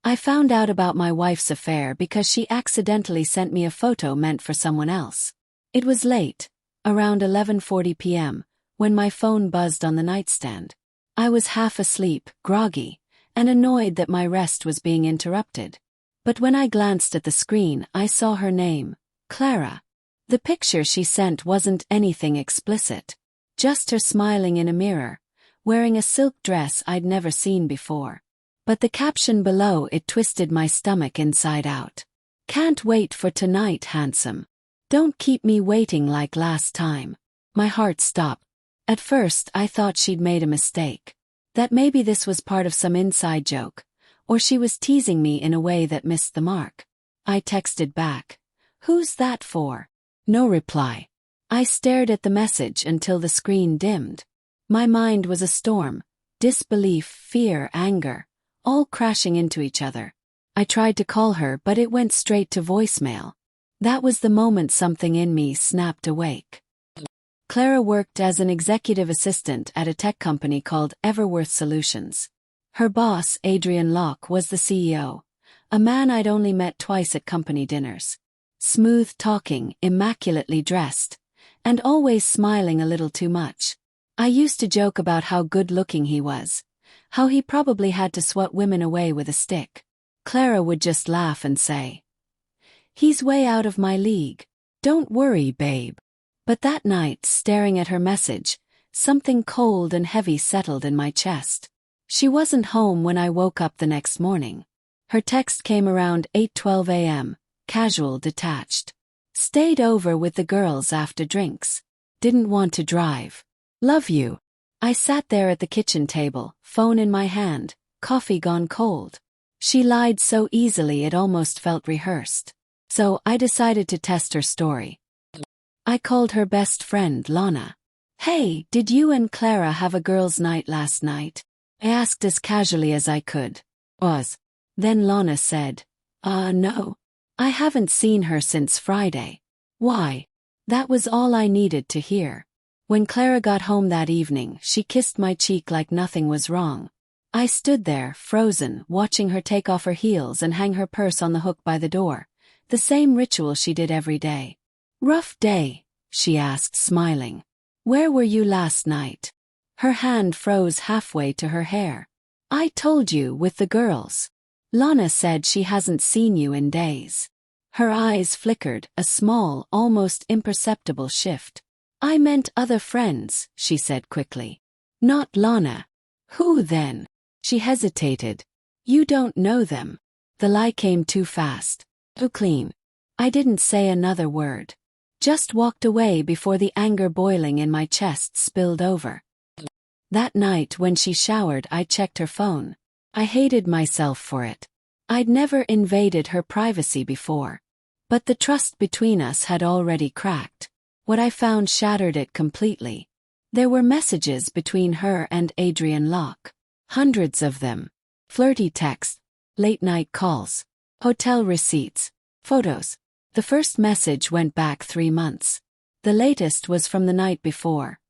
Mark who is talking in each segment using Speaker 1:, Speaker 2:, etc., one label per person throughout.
Speaker 1: I found out about my wife's affair because she accidentally sent me a photo meant for someone else. It was late, around 11:40 p.m., when my phone buzzed on the nightstand. I was half asleep, groggy, and annoyed that my rest was being interrupted. But when I glanced at the screen, I saw her name, Clara. The picture she sent wasn't anything explicit. Just her smiling in a mirror, wearing a silk dress I'd never seen before. But the caption below it twisted my stomach inside out. "Can't wait for tonight, handsome. Don't keep me waiting like last time." My heart stopped. At first I thought she'd made a mistake. That maybe this was part of some inside joke, or she was teasing me in a way that missed the mark. I texted back, "Who's that for?" No reply. I stared at the message until the screen dimmed. My mind was a storm, disbelief, fear, anger, all crashing into each other. I tried to call her, but it went straight to voicemail. That was the moment something in me snapped awake. Clara worked as an executive assistant at a tech company called Everworth Solutions. Her boss, Adrian Locke, was the CEO, a man I'd only met twice at company dinners. Smooth talking, immaculately dressed, and always smiling a little too much. I used to joke about how good-looking he was, how he probably had to swat women away with a stick. Clara would just laugh and say, "He's way out of my league. Don't worry, babe." But that night, staring at her message, something cold and heavy settled in my chest. She wasn't home when I woke up the next morning. Her text came around 8:12 a.m., casual, detached. "Stayed over with the girls after drinks. Didn't want to drive. Love you." I sat there at the kitchen table, phone in my hand, coffee gone cold. She lied so easily it almost felt rehearsed. So I decided to test her story. I called her best friend, Lana. "Hey, did you and Clara have a girls' night last night?" I asked as casually as I could. Then Lana said, No. I haven't seen her since Friday." "Why?" That was all I needed to hear. When Clara got home that evening, she kissed my cheek like nothing was wrong. I stood there, frozen, watching her take off her heels and hang her purse on the hook by the door, the same ritual she did every day. "Rough day?" she asked, smiling. "Where were you last night?" Her hand froze halfway to her hair. "I told you, with the girls. Lana said she hasn't seen you in days." Her eyes flickered, a small, almost imperceptible shift. "I meant other friends," she said quickly. "Not Lana." "Who then?" She hesitated. "You don't know them." The lie came too fast. Too clean. I didn't say another word. Just walked away before the anger boiling in my chest spilled over. That night when she showered, I checked her phone. I hated myself for it. I'd never invaded her privacy before. But the trust between us had already cracked. What I found shattered it completely. There were messages between her and Adrian Locke. Hundreds of them. Flirty texts, late-night calls, hotel receipts, photos. The first message went back 3 months. The latest was from the night before,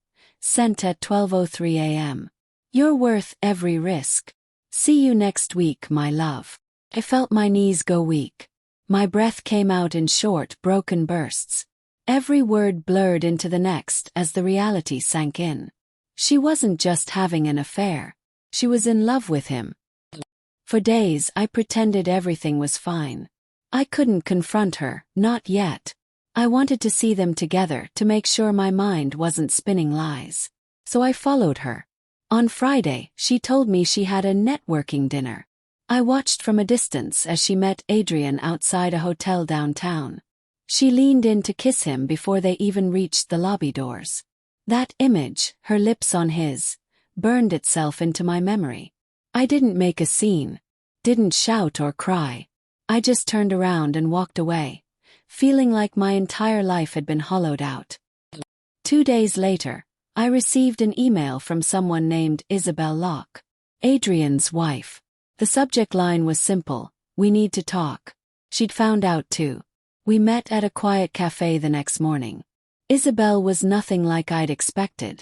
Speaker 1: sent at 12:03 a.m. "You're worth every risk. See you next week, my love." I felt my knees go weak. My breath came out in short, broken bursts. Every word blurred into the next as the reality sank in. She wasn't just having an affair. She was in love with him. For days I pretended everything was fine. I couldn't confront her, not yet. I wanted to see them together to make sure my mind wasn't spinning lies. So I followed her. On Friday, she told me she had a networking dinner. I watched from a distance as she met Adrian outside a hotel downtown. She leaned in to kiss him before they even reached the lobby doors. That image, her lips on his, burned itself into my memory. I didn't make a scene, didn't shout or cry. I just turned around and walked away, feeling like my entire life had been hollowed out. 2 days later, I received an email from someone named Isabel Locke, Adrian's wife. The subject line was simple: "We need to talk." She'd found out too. We met at a quiet cafe the next morning. Isabel was nothing like I'd expected.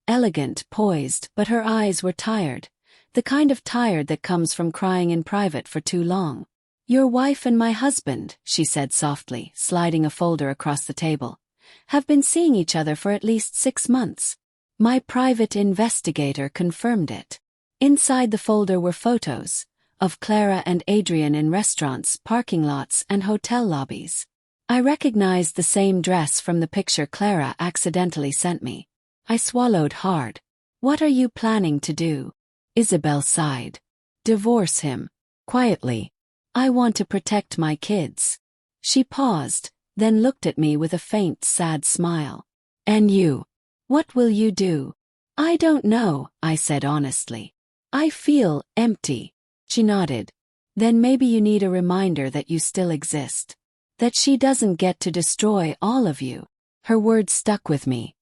Speaker 1: Elegant, poised, but her eyes were tired, The kind of tired that comes from crying in private for too long. Your wife and my husband, she said softly, sliding a folder across the table, have been seeing each other for at least 6 months. My private investigator confirmed it. Inside the folder were photos of Clara and Adrian in restaurants, parking lots, and hotel lobbies. I recognized the same dress from the picture Clara accidentally sent me. I swallowed hard. What are you planning to do? Isabel sighed. Divorce him. Quietly. I want to protect my kids. She paused, then looked at me with a faint, sad smile. And you? What will you do? I don't know, I said honestly. I feel empty. She nodded. Then maybe you need a reminder that you still exist. That she doesn't get to destroy all of you. Her words stuck with me.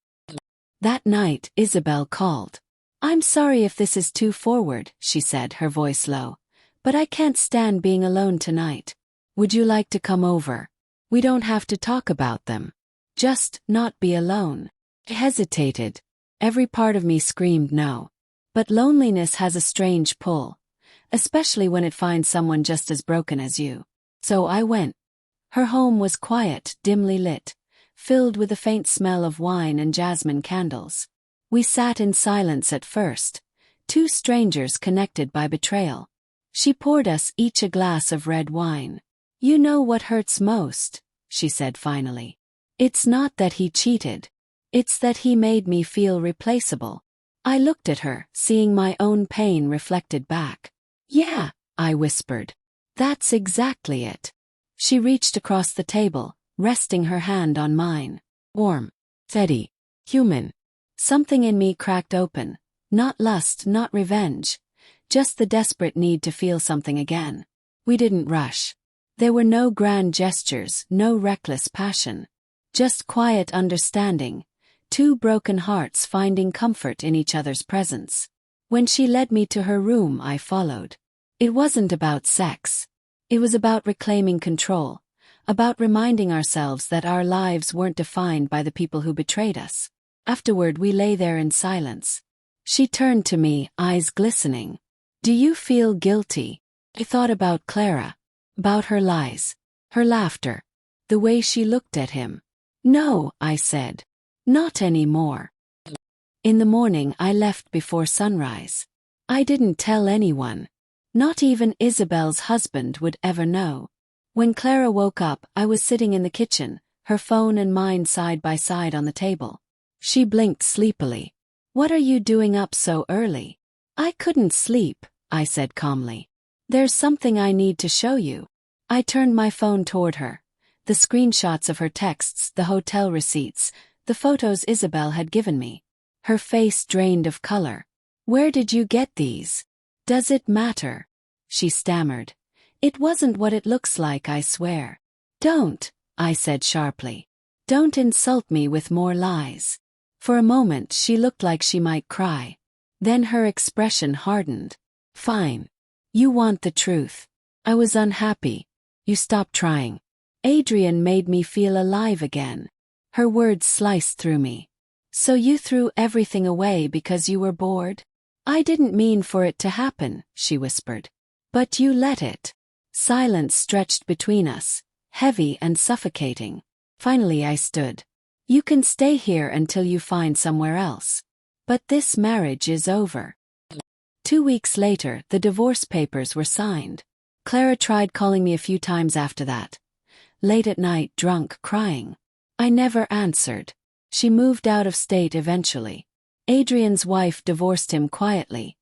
Speaker 1: That night, Isabel called. I'm sorry if this is too forward, she said, her voice low. But I can't stand being alone tonight. Would you like to come over? We don't have to talk about them. Just not be alone. I hesitated. Every part of me screamed no. But loneliness has a strange pull, especially when it finds someone just as broken as you. So I went. Her home was quiet, dimly lit, filled with the faint smell of wine and jasmine candles. We sat in silence at first, two strangers connected by betrayal. She poured us each a glass of red wine. You know what hurts most, she said finally. It's not that he cheated. It's that he made me feel replaceable. I looked at her, seeing my own pain reflected back. Yeah, I whispered. That's exactly it. She reached across the table, resting her hand on mine. Warm, steady, human. Something in me cracked open. Not lust, not revenge. Just the desperate need to feel something again. We didn't rush. There were no grand gestures, no reckless passion. Just quiet understanding. Two broken hearts finding comfort in each other's presence. When she led me to her room, I followed. It wasn't about sex. It was about reclaiming control, about reminding ourselves that our lives weren't defined by the people who betrayed us. Afterward, we lay there in silence. She turned to me, eyes glistening. Do you feel guilty? I thought about Clara, about her lies, her laughter, the way she looked at him. No, I said. Not anymore. In the morning, I left before sunrise. I didn't tell anyone. Not even Isabel's husband would ever know. When Clara woke up, I was sitting in the kitchen, her phone and mine side by side on the table. She blinked sleepily. What are you doing up so early? I couldn't sleep, I said calmly. There's something I need to show you. I turned my phone toward her. The screenshots of her texts, the hotel receipts, the photos Isabel had given me. Her face drained of color. Where did you get these? Does it matter? She stammered. It wasn't what it looks like, I swear. Don't, I said sharply. Don't insult me with more lies. For a moment she looked like she might cry. Then her expression hardened. Fine. You want the truth. I was unhappy. You stopped trying. Adrian made me feel alive again. Her words sliced through me. So you threw everything away because you were bored? I didn't mean for it to happen, she whispered. But you let it. Silence stretched between us, heavy and suffocating. Finally I stood. You can stay here until you find somewhere else. But this marriage is over. 2 weeks later, the divorce papers were signed. Clara tried calling me a few times after that. Late at night, drunk, crying. I never answered. She moved out of state eventually. Adrian's wife divorced him quietly,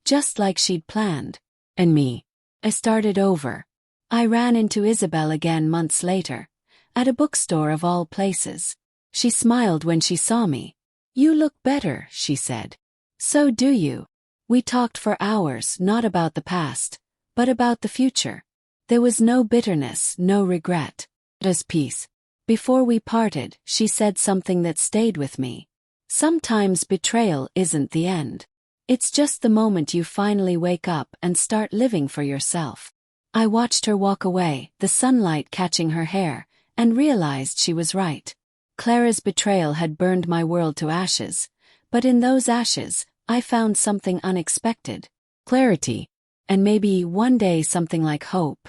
Speaker 1: just like she'd planned. And me. I started over. I ran into Isabel again months later, at a bookstore of all places. She smiled when she saw me. You look better, she said. So do you. We talked for hours, not about the past, but about the future. There was no bitterness, no regret. Just peace. Before we parted, she said something that stayed with me. Sometimes betrayal isn't the end. It's just the moment you finally wake up and start living for yourself. I watched her walk away, the sunlight catching her hair, and realized she was right. Clara's betrayal had burned my world to ashes, but in those ashes, I found something unexpected. clarity, and maybe one day something like hope.